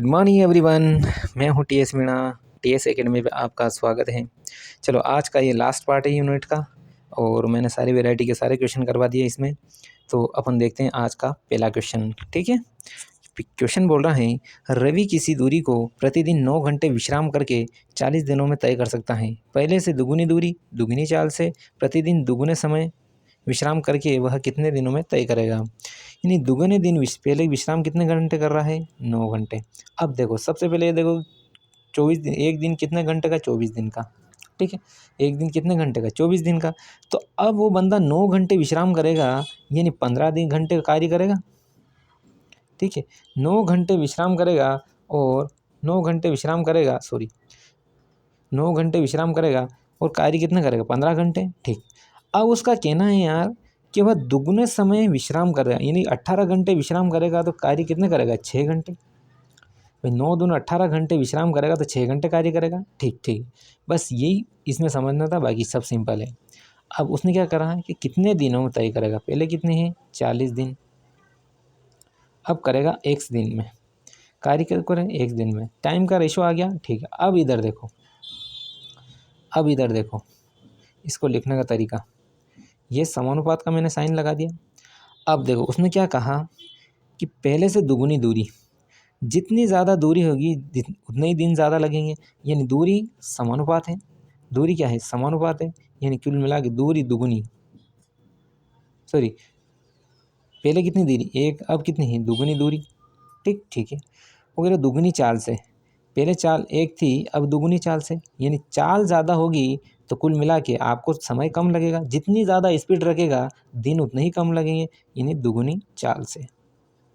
Good morning everyone. मैं हूं TS Meena. TS academy पे आपका स्वागत है। चलो आज का ये लास्ट पार्ट है यूनिट का और मैंने सारी वैरायटी के सारे क्वेश्चन करवा दिए इसमें। तो अपन देखते हैं आज का पहला क्वेश्चन। ठीक है, क्वेश्चन बोल रहा है रवि किसी दूरी को प्रतिदिन 9 घंटे विश्राम करके 40 दिनों में तय कर सकता है। पहले से दुगुनी दूरी दुगुनी चाल से प्रतिदिन दुगुने समय विश्राम करके वह कितने दिनों में तय करेगा। यानी दुगने दिन पहले विश्राम कितने घंटे कर रहा है, 9 घंटे। अब देखो सबसे पहले देखो 24 दिन, एक दिन कितने घंटे का, 24 दिन का। ठीक है, एक दिन कितने घंटे का, 24 दिन का। तो अब वो बंदा 9 घंटे विश्राम करेगा यानी 15 दिन घंटे कार्य करेगा। ठीक है, 9 घंटे विश्राम करेगा और 9 घंटे विश्राम करेगा, 9 घंटे विश्राम करेगा और कार्य कितना करेगा, 15 घंटे। ठीक, अब उसका कहना है यार कि वह दुगने समय विश्राम करेगा यानी 18 घंटे विश्राम करेगा तो कार्य कितने करेगा, 6 घंटे। भाई 9 दूनी 18 घंटे विश्राम करेगा तो 6 घंटे कार्य करेगा। ठीक ठीक, बस यही इसमें समझना था, बाकी सब सिंपल है। अब उसने क्या करा है कि कितने दिनों में तय करेगा, पहले कितने हैं 40 दिन, अब करेगा x दिन में, कार्य करें x दिन में, टाइम का रेशो आ गया। ठीक है, अब इधर देखो, अब इधर देखो इसको लिखने का तरीका, ये समानुपात का मैंने साइन लगा दिया। अब देखो उसने क्या कहा कि पहले से दुगुनी दूरी, जितनी ज़्यादा दूरी होगी उतने ही दिन ज़्यादा लगेंगे, यानी दूरी समानुपात है। दूरी क्या है, समानुपात है, यानी कुल मिला के दूरी दुगुनी, सॉरी पहले कितनी दूरी एक, अब कितनी है दुगुनी दूरी। ठीक ठीक है, वो कह रहे दुगुनी चाल से, पहले चाल एक थी अब दुगुनी चाल से, यानी चाल ज़्यादा होगी तो कुल मिला के आपको समय कम लगेगा, जितनी ज़्यादा स्पीड रखेगा दिन उतने ही कम लगेंगे, यानी दुगुनी चाल से।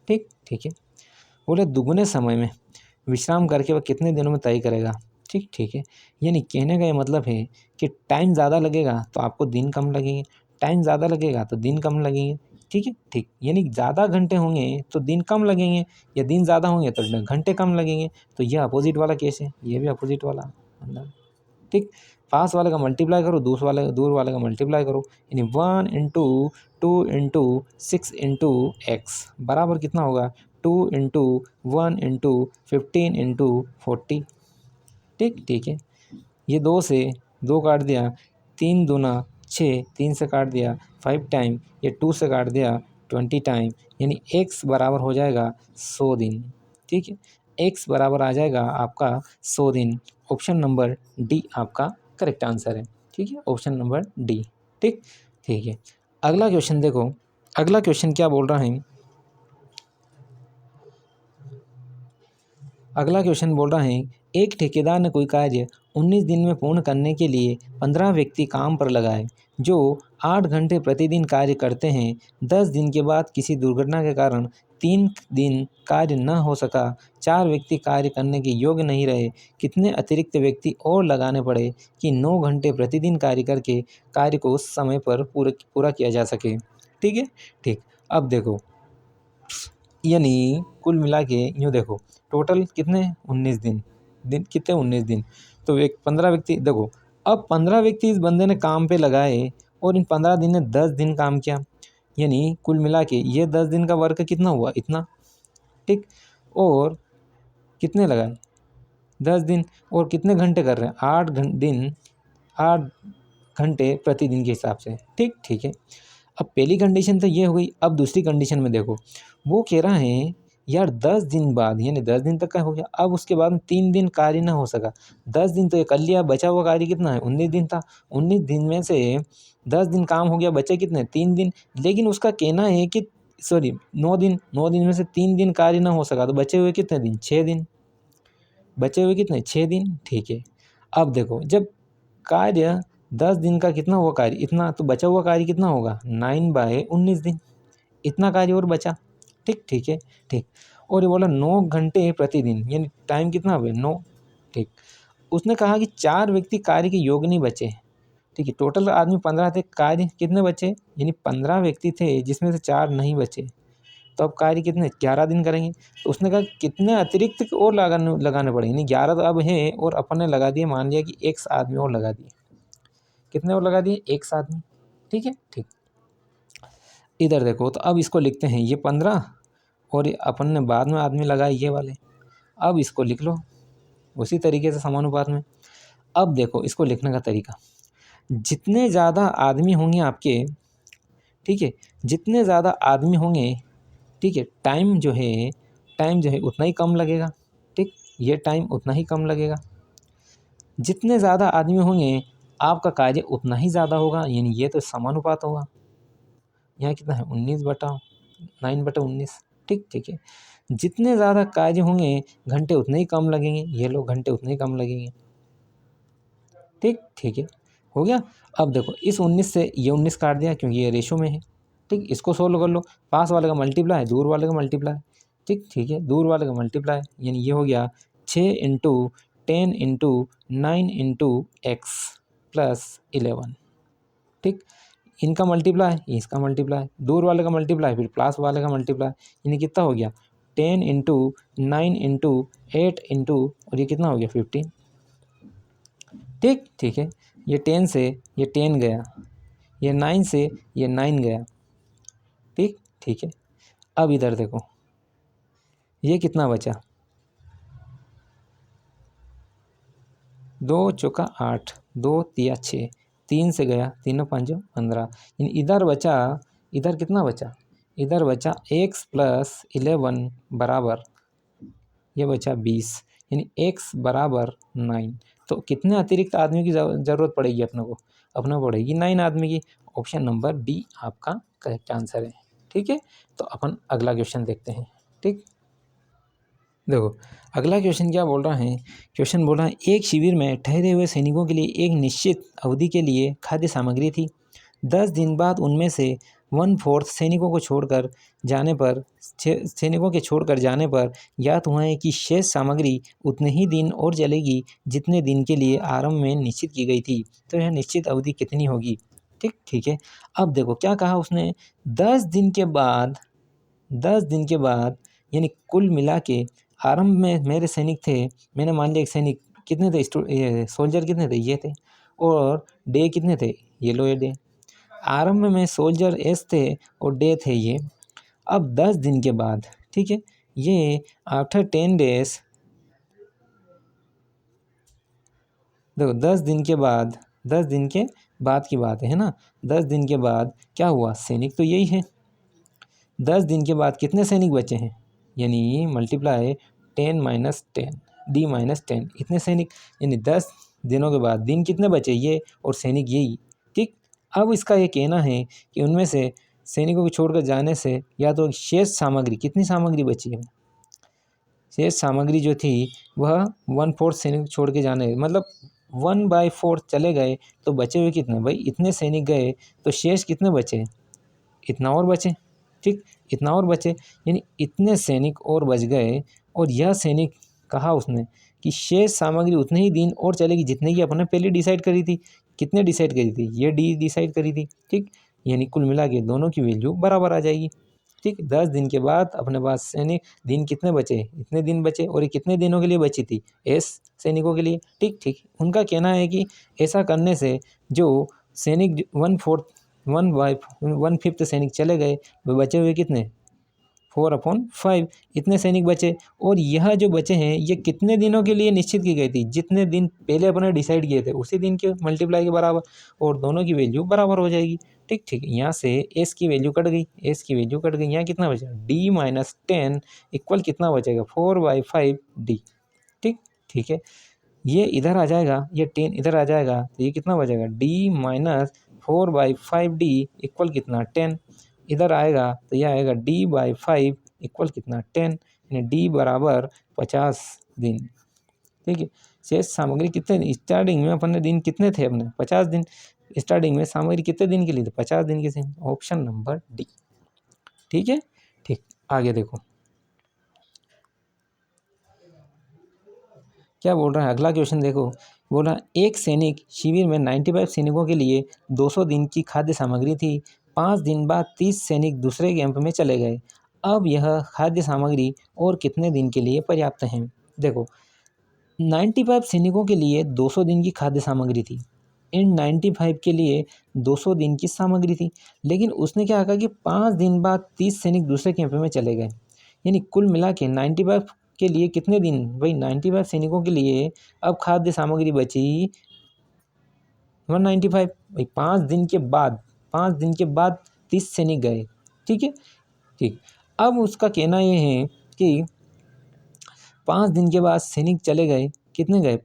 ठीक ठीक है, बोले दुगुने समय में विश्राम करके वह कितने दिनों में तय करेगा। ठीक ठीक है, यानी कहने का ये मतलब है कि टाइम ज़्यादा लगेगा तो आपको दिन कम लगेंगे, टाइम ज़्यादा लगेगा तो दिन कम लगेंगे। ठीक है ठीक, यानी ज़्यादा घंटे होंगे तो दिन कम लगेंगे या दिन ज़्यादा होंगे तो घंटे कम लगेंगे। तो ये अपोजिट वाला केस है, ये भी अपोजिट वाला मतलब। ठीक, पास वाले का मल्टीप्लाई करो, दूर वाले का मल्टीप्लाई करो, यानी 1 इंटू 2 इंटू 6 इंटू एक्स बराबर कितना होगा, 2 इंटू 1 इंटू 15 इंटू 40। ठीक ठीक है, ये 2 से 2 काट दिया, 3 दूना 6, 3 से काट दिया 5 टाइम, ये 2 से काट दिया 20 टाइम, यानी x बराबर हो जाएगा 100 दिन। ठीक है, x बराबर आ जाएगा आपका 100 दिन। ऑप्शन नंबर डी आपका करेक्ट आंसर है। ठीक है, ऑप्शन नंबर डी। ठीक ठीक है, अगला क्वेश्चन देखो, अगला क्वेश्चन क्या बोल रहा है, अगला क्वेश्चन बोल रहा है एक ठेकेदार ने कोई कार्य 19 दिन में पूर्ण करने के लिए 15 व्यक्ति काम पर लगाए जो 8 घंटे प्रतिदिन कार्य करते हैं। 10 दिन के बाद किसी दुर्घटना के कारण 3 दिन कार्य न हो सका, 4 व्यक्ति कार्य करने के योग्य नहीं रहे, कितने अतिरिक्त व्यक्ति और लगाने पड़े कि 9 घंटे प्रतिदिन कार्य करके कार्य को समय पर पूरा किया जा सके। ठीक है ठीक, अब देखो यानी कुल मिला के यूँ देखो टोटल कितने 19 दिन, दिन कितने 19 दिन, तो एक 15 व्यक्ति देखो, अब 15 व्यक्ति इस बंदे ने काम पे लगाए और इन 15 दिन ने 10 दिन काम किया, यानी कुल मिला के ये 10 दिन का वर्क कितना हुआ, इतना। ठीक, और कितने लगाए 10 दिन, और कितने घंटे कर रहे हैं 8 घंटे प्रतिदिन के हिसाब से। ठीक ठीक है, अब पहली कंडीशन तो ये हो गई। अब दूसरी कंडीशन में देखो, वो कह रहा है यार 10 दिन बाद, यानी 10 दिन तक का हो गया, अब उसके बाद में 3 दिन कार्य ना हो सका, 10 दिन तो ये कर लिया, बचा हुआ कार्य कितना है 19 दिन था, 19 दिन में से 10 दिन काम हो गया, बचे कितने 3 दिन। लेकिन उसका कहना है कि 9 दिन में से 3 दिन कार्य ना हो सका, तो बचे हुए कितने दिन, 6 दिन, बचे हुए कितने 6 दिन। ठीक है, अब देखो जब कार्य 10 दिन का कितना हुआ कार्य इतना, तो बचा हुआ कार्य कितना होगा 9/19 दिन, इतना कार्य और बचा। ठीक ठीक है ठीक, और ये बोला 9 घंटे प्रतिदिन, यानी टाइम कितना हुआ 9। ठीक, उसने कहा कि 4 व्यक्ति कार्य के योग्य नहीं बचे। ठीक है, टोटल आदमी 15 थे, कार्य कितने बचे, यानी 15 व्यक्ति थे जिसमें से 4 नहीं बचे, तो अब कार्य कितने 11 दिन करेंगे। तो उसने कहा कितने अतिरिक्त और लगाने पड़ेंगे, यानी 11 तो अब है और अपन ने लगा दिए, मान लिया कि एक आदमी और लगा दिए, कितने और लगा दिए, एक आदमी। ठीक है ठीक, इधर देखो तो अब इसको लिखते हैं ये 15 और ये अपन ने बाद में आदमी लगाए ये वाले। अब इसको लिख लो उसी तरीके से समानुपात में। अब देखो इसको लिखने का तरीका, जितने ज़्यादा आदमी होंगे आपके, ठीक है, जितने ज़्यादा आदमी होंगे, ठीक है, टाइम जो है उतना ही कम लगेगा, ठीक, ये टाइम उतना ही कम लगेगा। जितने ज़्यादा आदमी होंगे आपका कार्य उतना ही ज़्यादा होगा, यानी ये तो समानुपात होगा। यहाँ कितना है 19/9/19, ठीक है। जितने ज़्यादा कार्य होंगे घंटे उतने ही कम लगेंगे, ये लोग घंटे उतने ही कम लगेंगे, ठीक है, हो गया। अब देखो इस 19 से ये 19 काट दिया क्योंकि ये रेशो में है, ठीक, इसको सोल्व कर लो, पास वाले का मल्टीप्लाई दूर वाले का मल्टीप्लाई, ठीक है, दूर वाले का मल्टीप्लाई, यानी ये हो गया 6 into 10 into 9 into x plus 11, ठीक, इनका मल्टीप्लाई इसका मल्टीप्लाई, दूर वाले का मल्टीप्लाई फिर प्लस वाले का मल्टीप्लाई, यानी कितना हो गया 10 इंटू 9 इंटू 8 इंटू और ये कितना हो गया 15, ठीक है। ये 10 से ये 10 गया, ये 9 से ये 9 गया, ठीक है। अब इधर देखो ये कितना बचा, 2 चौका 8, 2 तिया 6, 3 से गया 3 5 15, यानी इधर बचा, इधर कितना बचा, इधर बचा x प्लस 11 बराबर, ये बचा 20, यानी x बराबर 9। तो कितने अतिरिक्त आदमी की ज़रूरत पड़ेगी अपने को पड़ेगी 9 आदमी की। ऑप्शन नंबर बी आपका करेक्ट आंसर है, ठीक है। तो अपन अगला क्वेश्चन देखते हैं, ठीक। देखो अगला क्वेश्चन क्या बोल रहा है, क्वेश्चन बोल रहा है एक शिविर में ठहरे हुए सैनिकों के लिए एक निश्चित अवधि के लिए खाद्य सामग्री थी। 10 दिन बाद उनमें से 1/4 सैनिकों के छोड़कर जाने पर ज्ञात हुआ है कि शेष सामग्री उतने ही दिन और चलेगी जितने दिन के लिए आरंभ में निश्चित की गई थी। तो यह निश्चित अवधि कितनी होगी, ठीक है। अब देखो क्या कहा उसने, 10 दिन के बाद, 10 दिन के बाद, यानी कुल मिला के आरंभ में मेरे सैनिक थे, मैंने मान लिया एक सैनिक कितने थे, सोल्जर कितने थे, ये थे, और डे कितने थे, ये लो ये डे। आरंभ में सोल्जर एस थे और डे थे ये। अब 10 दिन के बाद, ठीक है, ये आफ्टर 10 डेज, देखो 10 दिन के बाद, 10 दिन के बाद की बात है ना, 10 दिन के बाद क्या हुआ, सैनिक तो यही है। 10 दिन के बाद कितने सैनिक बचे हैं, यानी मल्टीप्लाई 10 माइनस 10 डी माइनस 10, इतने सैनिक, यानी 10 दिनों के बाद दिन कितने बचे, ये और सैनिक यही, ठीक। अब इसका ये कहना है कि उनमें से सैनिकों को छोड़कर जाने से या तो शेष सामग्री, कितनी सामग्री बची है, शेष सामग्री जो थी वह 1/4 सैनिक छोड़ के जाने, मतलब 1/4 चले गए तो बचे हुए कितने, भाई इतने सैनिक गए तो शेष कितने बचे, इतना और बचे, ठीक, इतना और बचे, यानी इतने सैनिक और बच गए। और यह सैनिक कहा उसने कि शेष सामग्री उतने ही दिन और चलेगी जितने की अपने पहले डिसाइड करी थी, कितने डिसाइड करी थी, ये डी डिसाइड करी थी, ठीक, यानी कुल मिला के दोनों की वैल्यू बराबर आ जाएगी, ठीक। 10 दिन के बाद अपने पास सैनिक दिन कितने बचे, इतने दिन बचे, और ये कितने दिनों के लिए बची थी, एस सैनिकों के लिए, ठीक। उनका कहना है कि ऐसा करने से जो सैनिक 1/5 सैनिक चले गए, वे बचे हुए कितने 4/5 इतने सैनिक बचे, और यह जो बचे हैं ये कितने दिनों के लिए निश्चित की गई थी, जितने दिन पहले अपने डिसाइड किए थे उसी दिन के मल्टीप्लाई के बराबर, और दोनों की वैल्यू बराबर हो जाएगी, ठीक। यहाँ से एस की वैल्यू कट गई, एस की वैल्यू कट गई, यहाँ कितना बचा डी माइनस 10 इक्वल कितना बचेगा 4/5 डी, ठीक है। ये इधर आ जाएगा, ये 10 इधर आ जाएगा तो ये कितना बचेगा डी माइनस 4/5 डी इक्वल कितना 10, इधर आएगा तो यह आएगा d/5 इक्वल कितना 10, यानी d बराबर 50 दिन, ठीक है। शेष सामग्री कितने दिन, स्टार्टिंग में अपने दिन कितने थे, अपने 50 दिन, स्टार्टिंग में सामग्री कितने दिन के लिए थे, 50 दिन के थे, ऑप्शन नंबर डी, ठीक है, ठीक। आगे देखो क्या बोल रहा है अगला क्वेश्चन, देखो बोल रहा है एक सैनिक शिविर में 95 सैनिकों के लिए 200 दिन की खाद्य सामग्री थी। 5 दिन बाद 30 सैनिक दूसरे कैंप में चले गए। अब यह खाद्य सामग्री और कितने दिन के लिए पर्याप्त है। देखो 95 सैनिकों के लिए 200 दिन की खाद्य सामग्री थी, इन 95 के लिए 200 दिन की सामग्री थी, लेकिन उसने क्या कहा कि 5 दिन बाद 30 सैनिक दूसरे कैंप में चले गए, यानी कुल मिला के 95 के लिए कितने दिन, भाई 95 सैनिकों के लिए अब खाद्य सामग्री बची 195। भाई 5 दिन के बाद 30 सैनिक गए, ठीक है। ठीक, अब उसका कहना ये है कि 5 दिन के बाद सैनिक चले गए, कितने गए,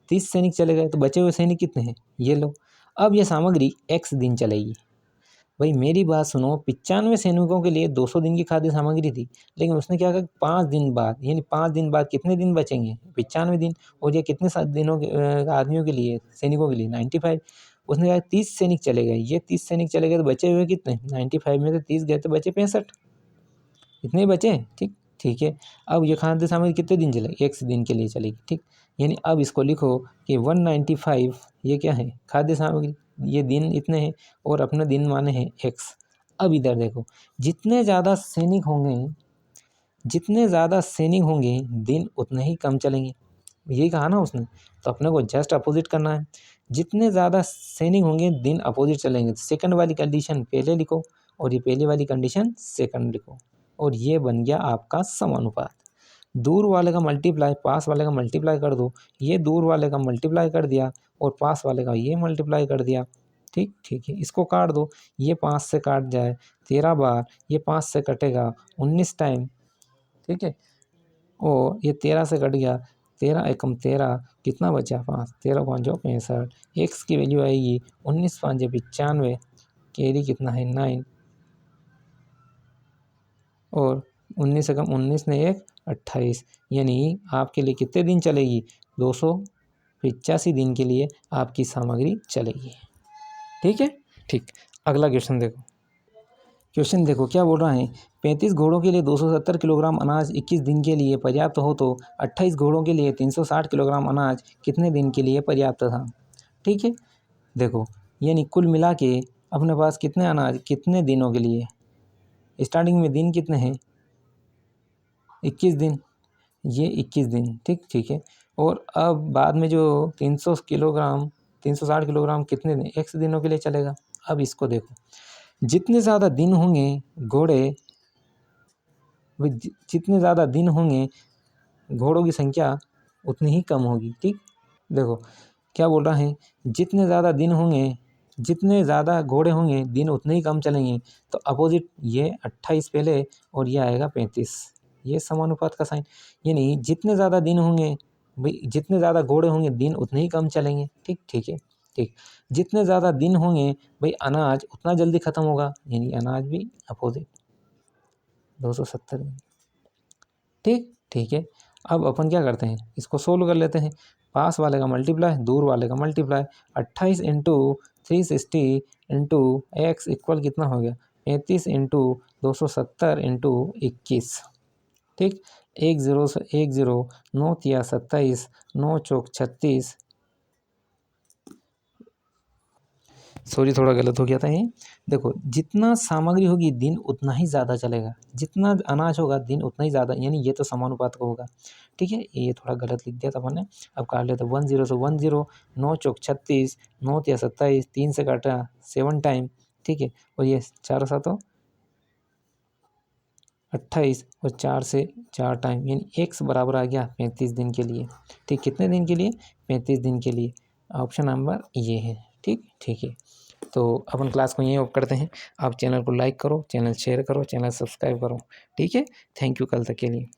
30 सैनिक चले गए, तो बचे हुए सैनिक कितने हैं, ये लो। अब ये सामग्री x दिन चलेगी। भाई मेरी बात सुनो, 95 सैनिकों के लिए 200 दिन की खाद्य सामग्री थी, लेकिन उसने क्या कहा 5 दिन बाद, यानी 5 दिन बाद कितने दिन बचेंगे, 95 दिन। और ये कितने दिनों के आदमियों के लिए, सैनिकों के लिए 95। उसने कहा 30 सैनिक चले गए, ये 30 सैनिक चले गए तो बचे हुए कितने, 95 में से 30 गए तो बचे 65, इतने ही बचे। ठीक, ठीक है। अब ये खाद्य सामग्री कितने दिन चलेगी, एक दिन के लिए चलेगी। ठीक, यानी अब इसको लिखो कि 195 ये क्या है, खाद्य सामग्री, ये दिन इतने हैं और अपने दिन माने हैं x। अब इधर देखो, जितने ज़्यादा सैनिक होंगे दिन उतने ही कम चलेंगे, यही कहा ना उसने। तो अपने को जस्ट अपोजिट करना है, जितने ज़्यादा सैनिक होंगे दिन अपोजिट चलेंगे। तो सेकंड वाली कंडीशन पहले लिखो और ये पहली वाली कंडीशन सेकंड लिखो, और ये बन गया आपका समानुपात। दूर वाले का मल्टीप्लाई पास वाले का मल्टीप्लाई कर दो, ये दूर वाले का मल्टीप्लाई कर दिया और पास वाले का ये मल्टीप्लाई कर दिया। ठीक, ठीक है। इसको काट दो, ये 5 से काट जाए 13 बार, ये 5 से कटेगा 19 टाइम, ठीक है। और ये 13 से कट गया, 13 एकम 13, कितना बचा 5, 13 5 65, एक्स की वैल्यू आएगी 19 5 95, कैरी कितना है 9, और 19 एकम 19 ने 1 28, यानी आपके लिए कितने दिन चलेगी, 285 दिन के लिए आपकी सामग्री चलेगी। ठीक है। ठीक, अगला क्वेश्चन देखो। क्वेश्चन देखो क्या बोल रहा है, 35 घोड़ों के लिए 270 किलोग्राम अनाज 21 दिन के लिए पर्याप्त हो तो 28 घोड़ों के लिए 360 किलोग्राम अनाज कितने दिन के लिए पर्याप्त था। ठीक है, देखो यानी कुल मिला के अपने पास कितने अनाज कितने दिनों के लिए, स्टार्टिंग में दिन कितने हैं 21 दिन, ये 21 दिन। ठीक, ठीक है। और अब बाद में जो 360 किलोग्राम कितने दिन, x दिनों के लिए चलेगा। अब इसको देखो, जितने ज़्यादा दिन होंगे जितने ज़्यादा दिन होंगे घोड़ों की संख्या उतनी ही कम होगी। ठीक, देखो क्या बोल रहा है, जितने ज़्यादा घोड़े होंगे दिन उतने ही कम चलेंगे। तो अपोजिट ये 28 पहले और ये आएगा 35, ये समानुपात का साइन। यानी जितने ज़्यादा दिन होंगे भाई, जितने ज़्यादा घोड़े होंगे दिन उतने ही कम चलेंगे। ठीक, ठीक है। ठीक, जितने ज़्यादा दिन होंगे भाई अनाज उतना जल्दी ख़त्म होगा, यानी अनाज भी अपोजिट 270। ठीक, ठीक है। अब अपन क्या करते हैं, इसको सोल्व कर लेते हैं। पास वाले का मल्टीप्लाई दूर वाले का multiply, 28 into 360 into x equal कितना हो गया 35 इंटू 270 इंटू 21। ठीक, 1 0 से 1 0, 9 तिया 27, 9 चौक 36, सॉरी थोड़ा गलत हो गया था ये। देखो जितना सामग्री होगी दिन उतना ही ज़्यादा चलेगा, जितना अनाज होगा दिन उतना ही ज़्यादा, यानी ये तो समानुपात का होगा। ठीक है, ये थोड़ा गलत लिख दिया था मैंने। अब काट लेते 1 0 से 1 0, 9 चौक 36, 9 तिया 27, 3 से काटा 7 टाइम। ठीक है, और ये 4 7 28 और 4 से 4 टाइम, यानी x बराबर आ गया 35 दिन के लिए। ठीक, कितने दिन के लिए, 35 दिन के लिए। ऑप्शन नंबर ये है। ठीक, ठीक है। तो अपन क्लास को यहीं ऑफ करते हैं। आप चैनल को लाइक करो, चैनल शेयर करो, चैनल सब्सक्राइब करो। ठीक है, थैंक यू कल तक के लिए।